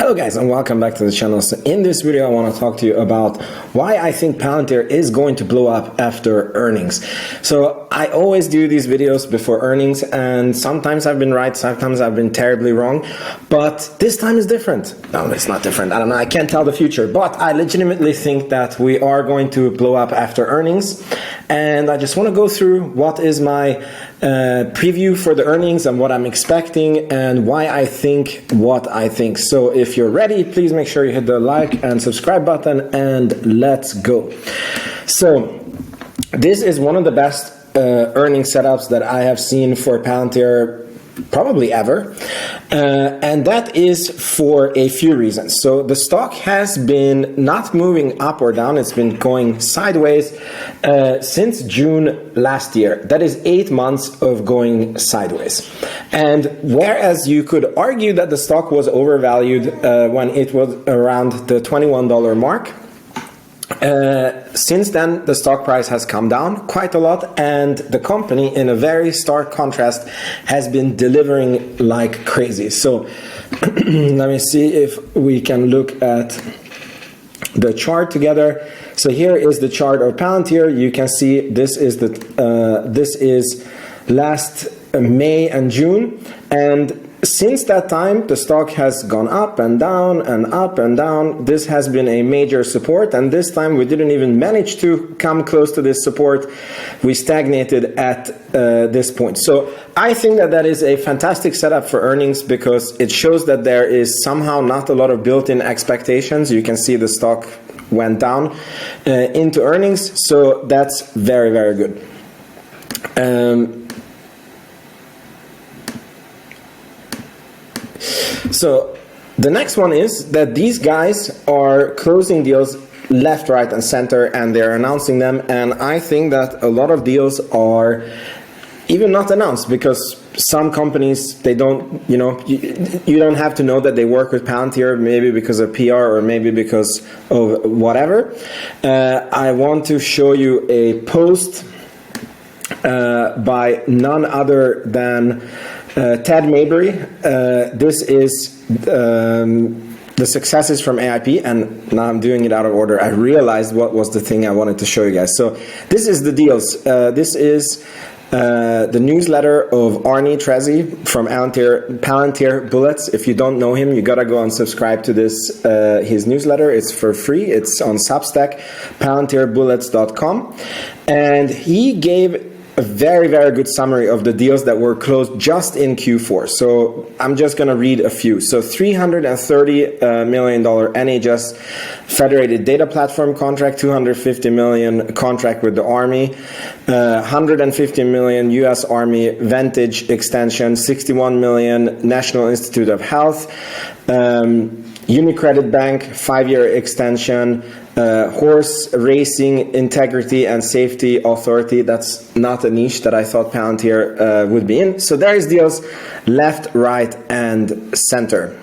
Hello guys and welcome back to the channel. So in this video I want to talk to you about why I think Palantir is going to blow up after earnings. So I always do these videos before earnings and sometimes I've been right, sometimes I've been terribly wrong, but this time is different. No, it's not different. I don't know, I can't tell the future, but I legitimately think that we are going to blow up after earnings. And I just want to go through what is my preview for the earnings and what I'm expecting and why I think what I think. So if you're ready, please make sure you hit the like and subscribe button and let's go. So this is one of the best earning setups that I have seen for Palantir probably ever, and that is for a few reasons. So the stock has been not moving up or down, it's been going sideways since June last year. That is 8 months of going sideways. And whereas you could argue that the stock was overvalued when it was around the $21 mark, since then the stock price has come down quite a lot, and the company, in a very stark contrast, has been delivering like crazy. So let me see if we can look at the chart together. So here is the chart of Palantir. You can see this is last May and June, and since that time, the stock has gone up and down and up and down. This has been a major support, and this time we didn't even manage to come close to this support. We stagnated at this point. So I think that that is a fantastic setup for earnings because it shows that there is somehow not a lot of built-in expectations. You can see the stock went down into earnings, so that's very, very good. So the next one is that these guys are closing deals left, right, and center, and they're announcing them. And I think that a lot of deals are even not announced because some companies, they don't, you don't have to know that they work with Palantir, maybe because of PR or maybe because of whatever. I want to show you a post by none other than Ted Mabry. This is the successes from AIP, and now I'm doing it out of order. I realized what was the thing I wanted to show you guys. So this is the deals. This is the newsletter of Arnie Trezzi from Palantir Bullets. If you don't know him, you gotta go and subscribe to this his newsletter. It's for free. It's on Substack, palantirbullets.com, and he gave a very, very good summary of the deals that were closed just in Q4. So I'm just going to read a few. So $330 million NHS Federated Data Platform contract, $250 million contract with the Army, $150 million US Army Vantage extension, $61 million National Institute of Health, UniCredit Bank 5-year extension, Horse Racing Integrity and Safety Authority. That's not a niche that I thought Palantir would be in. So there is deals left, right, and center.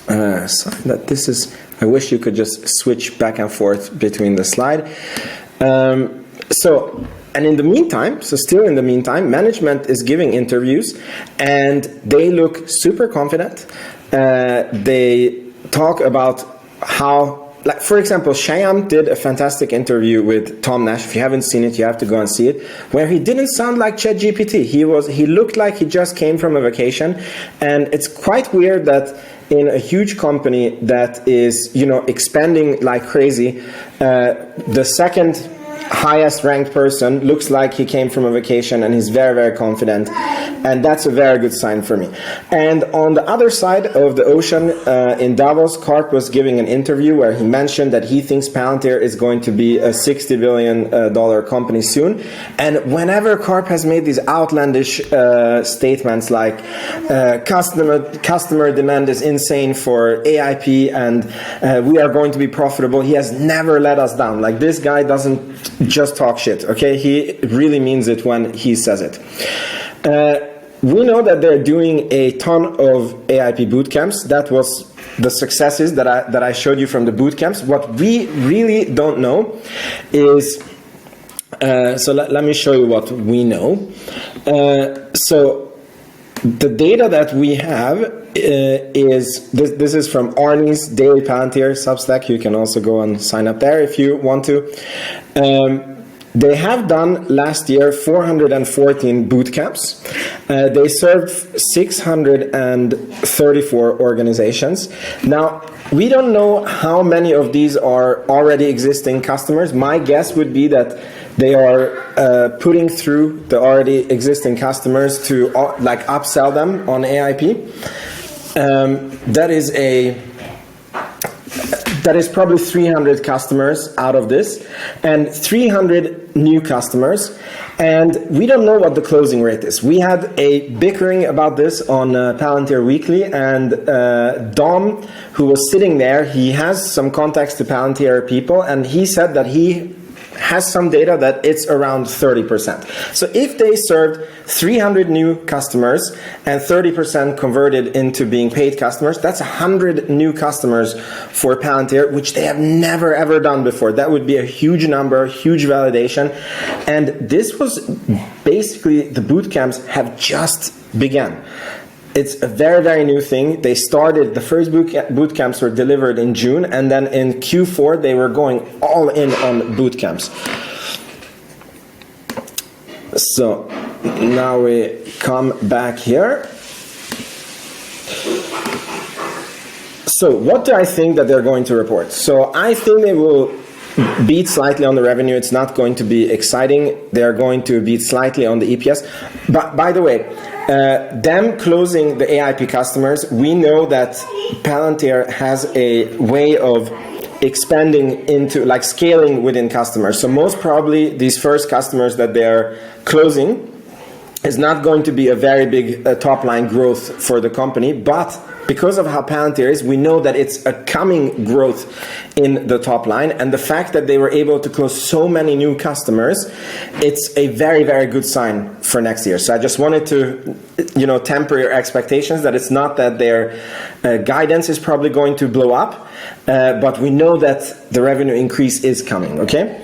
So that this is, I wish you could just switch back and forth between the slide. And in the meantime, so still in the meantime, management is giving interviews and they look super confident. They talk about how, like, for example, Shyam did a fantastic interview with Tom Nash. If you haven't seen it, you have to go and see it, where he didn't sound like ChatGPT. He looked like he just came from a vacation. And it's quite weird that in a huge company that is, expanding like crazy, the second highest ranked person looks like he came from a vacation and he's very, very confident, and that's a very good sign for me. And on the other side of the ocean, in Davos, Karp was giving an interview where he mentioned that he thinks Palantir is going to be a $60 billion company soon. And whenever Karp has made these outlandish statements like customer demand is insane for AIP and we are going to be profitable, he has never let us down. Like, this guy doesn't just talk shit, okay? He really means it when he says it. We know that they're doing a ton of AIP boot camps. That was the successes that I showed you from the boot camps. What we really don't know is, so let me show you what we know. So the data that we have this is from Arnie's Daily Palantir Substack. You can also go and sign up there if you want to. They have done last year 414 boot camps. They served 634 organizations. Now, we don't know how many of these are already existing customers. My guess would be that they are putting through the already existing customers to like upsell them on AIP. That is probably 300 customers out of this, and 300 new customers, and we don't know what the closing rate is. We had a bickering about this on Palantir Weekly, and Dom, who was sitting there, he has some contacts to Palantir people, and he said that he has some data that it's around 30%. So if they served 300 new customers and 30% converted into being paid customers, that's 100 new customers for Palantir, which they have never ever done before. That would be a huge number, huge validation. And this was basically, the boot camps have just begun. It's a very, very new thing. They started, the first boot camps were delivered in June, and then in Q4 they were going all in on boot camps. So now we come back here. So what do I think that they're going to report? So I think they will beat slightly on the revenue. It's not going to be exciting. They're going to beat slightly on the EPS. But by the way, them closing the AIP customers, we know that Palantir has a way of expanding into, like, scaling within customers. So most probably these first customers that they're closing is not going to be a very big top line growth for the company, but because of how Palantir is, we know that it's a coming growth in the top line, and the fact that they were able to close so many new customers, it's a very, very good sign for next year. So I just wanted to, temper your expectations that it's not that their guidance is probably going to blow up, but we know that the revenue increase is coming, okay?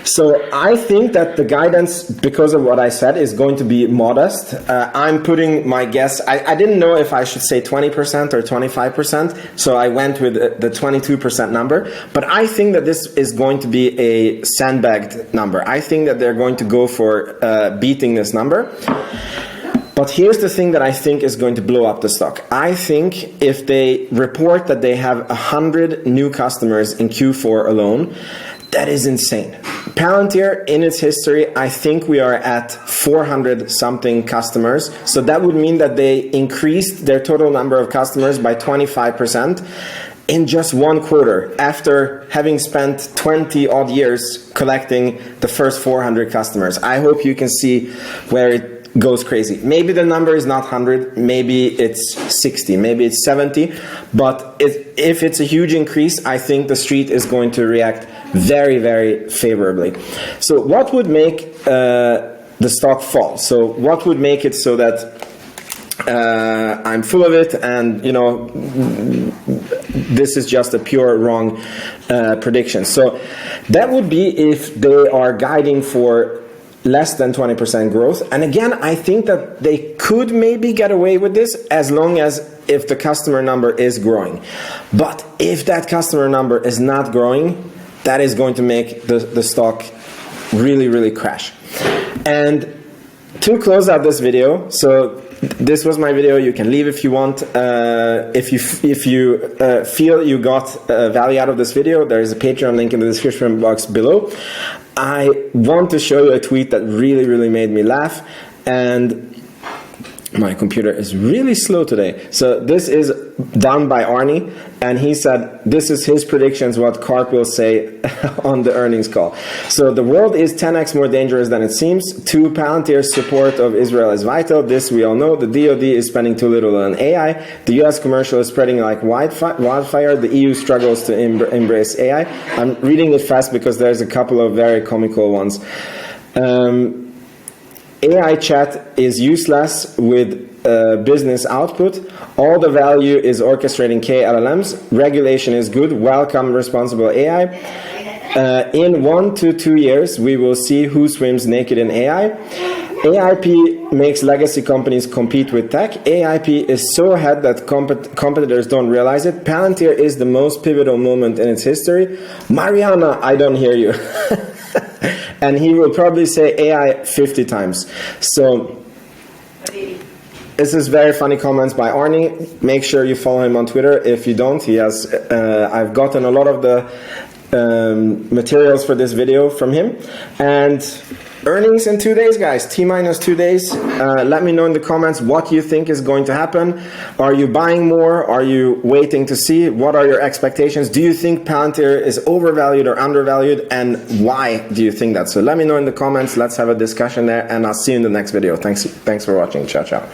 So I think that the guidance, because of what I said, is going to be modest. I'm putting my guess, I didn't know if I should say 20% or 25%, so I went with the 22% number, but I think that this is going to be a sandbagged number. I think that they're going to go for beating this number. But here's the thing that I think is going to blow up the stock. I think if they report that they have 100 new customers in Q4 alone, that is insane. Palantir, in its history, I think we are at 400 something customers. So that would mean that they increased their total number of customers by 25% in just one quarter, after having spent 20 odd years collecting the first 400 customers. I hope you can see where it goes crazy. Maybe the number is not 100, maybe it's 60, maybe it's 70, but if it's a huge increase, I think the street is going to react very, very favorably. So what would make the stock fall? So what would make it so that I'm full of it and, this is just a pure wrong prediction? So that would be if they are guiding for less than 20% growth. And again, I think that they could maybe get away with this as long as if the customer number is growing. But if that customer number is not growing, that is going to make the stock really, really crash. And to close out this video, so this was my video. You can leave if you want. If you feel you got value out of this video, there is a Patreon link in the description box below. I want to show you a tweet that really, really made me laugh, and my computer is really slow today. So this is done by Arnie, and he said this is his predictions, what Karp will say on the earnings call. So the world is 10x more dangerous than it seems. Palantir's support of Israel is vital. This we all know. The DoD is spending too little on AI. The US commercial is spreading like wildfire. The EU struggles to embrace AI. I'm reading it fast because there's a couple of very comical ones. AI chat is useless with business output. All the value is orchestrating KLLMs. Regulation is good. Welcome responsible AI. In 1 to 2 years, we will see who swims naked in AI. AIP makes legacy companies compete with tech. AIP is so ahead that competitors don't realize it. Palantir is the most pivotal moment in its history. Mariana, I don't hear you. And he will probably say AI 50 times. So this is very funny comments by Arnie. Make sure you follow him on Twitter. If you don't, he has. I've gotten a lot of the materials for this video from him. And earnings in 2 days, guys. T-minus 2 days. Let me know in the comments what you think is going to happen. Are you buying more? Are you waiting to see? What are your expectations? Do you think Palantir is overvalued or undervalued? And why do you think that? So let me know in the comments. Let's have a discussion there. And I'll see you in the next video. Thanks for watching. Ciao, ciao.